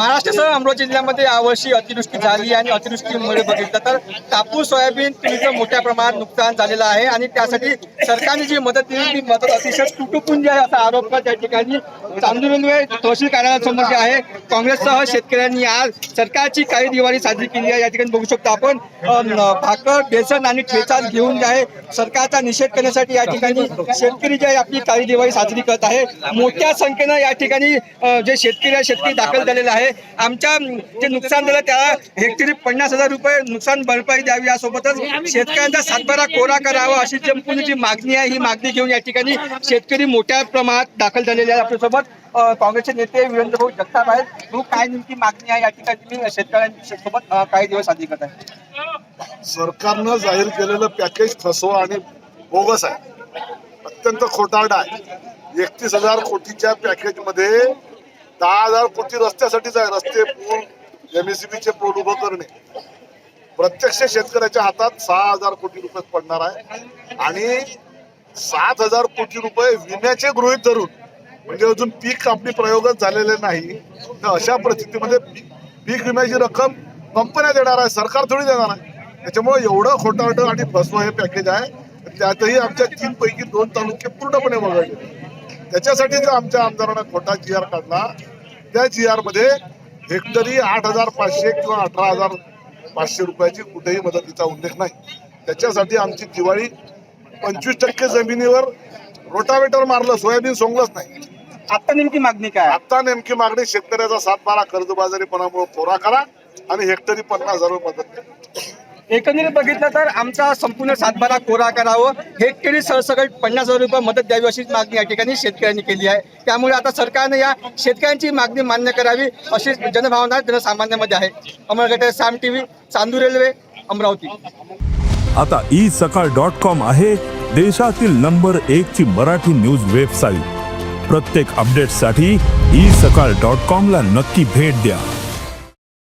महाराष्ट्रासह अमरावती जिल्ह्यामध्ये यावर्षी अतिवृष्टी झाली आणि अतिवृष्टीमुळे बघितलं तर कापूस सोयाबीन पिकाचं मोठ्या प्रमाणात नुकसान झालेलं आहे आणि त्यासाठी सरकारने जी मदत दिली ती मदत अतिशय तुटपुंजी आहे असा आरोप त्या ठिकाणी चांदूर रेल्वे तहसील कार्यालयासमोर जे आहे काँग्रेससह शेतकऱ्यांनी आज सरकारची काळी दिवाळी साजरी केली आहे। या ठिकाणी बघू शकतो आपण भाकर बेसन आणि ठेचा घेऊन जे आहे सरकारचा निषेध करण्यासाठी या ठिकाणी शेतकरी जे आहे आपली काळी दिवाळी साजरी करत आहे। मोठ्या संख्येनं या ठिकाणी जे शेतकरी दाखल झालेले आहे। आमच्या जे नुकसान झालं त्याला हेक्टरी 50,000 रुपये नुकसान भरपाई द्यावी यासोबतच शेतकऱ्यांचा सातबारा कोरा करावा अशी संपूर्ण जी मागणी आहे ही मागणी घेऊन या ठिकाणी शेतकरी मोठ्या प्रमाणात दाखल झालेले आहे। आपल्यासोबत काँग्रेसचे नेते वीरेंद्र भाऊ जगताप आहेत। काय नेमकी मागणी आहे या ठिकाणी तुम्ही शेतकऱ्यांसोबत काही दिवस साजरी करत आहे? सरकारनं जाहीर केलेलं पॅकेज फसवा आणि बोगस आहे, अत्यंत खोटारडा आहे। 31,000 कोटीच्या पॅकेज मध्ये 10,000 कोटी रस्त्यासाठीच आहे। रस्ते, पूल, MSCBचे पूल उभं करणे। प्रत्यक्ष शेतकऱ्याच्या हातात 6,000 कोटी रुपये पडणार आहे आणि 7,000 कोटी रुपये विम्याचे गृहीत धरून, म्हणजे अजून पीक कापणी प्रयोगच झालेले नाही तर अशा परिस्थितीमध्ये पीक विम्याची रक्कम कंपन्या देणार आहे, सरकार थोडी देणार आहे। त्याच्यामुळे एवढं खोटारडं आणि फसवं हे पॅकेज आहे। त्यातही आमच्या 3 पैकी 2 तालुके पूर्णपणे वगळले। त्याच्यासाठी जर आमच्या आमदारांना खोटा GR काढला, त्या GR मध्ये हेक्टरी 8,500 किंवा 18,500 रुपयाची कुठेही मदतीचा उल्लेख नाही। त्याच्यासाठी आमची दिवाळी 25% जमिनीवर रोटावेटर मारलं, सोयाबीन सोंगलंच नाही। आता नेमकी मागणी काय? आता नेमकी मागणी शेतकऱ्याचा सातबारा कर्जबाजारीपणामुळे कोरा करा आणि हेक्टरी 50,000 रुपये मदत द्या। एकंदरीत बघितलं तर आमचा संपूर्ण सातबारा कोरा करावं, हेक्टरी सरसकट 50,000 रुपये मदत द्यावी अशी मागणी या ठिकाणी शेतकऱ्यांनी केली आहे। त्यामुळे आता सरकारने या शेतकऱ्यांची मागणी मान्य करावी अशी जनभावना जनसामान्यांमध्ये आहे। अमर गटे, साम TV, चांदूर रेल्वे, अमरावती। आता isakal.com आहे देशातील नंबर 1 ची मराठी न्यूज वेबसाईट। प्रत्येक अपडेटसाठी isakal.com ला नक्की भेट द्या।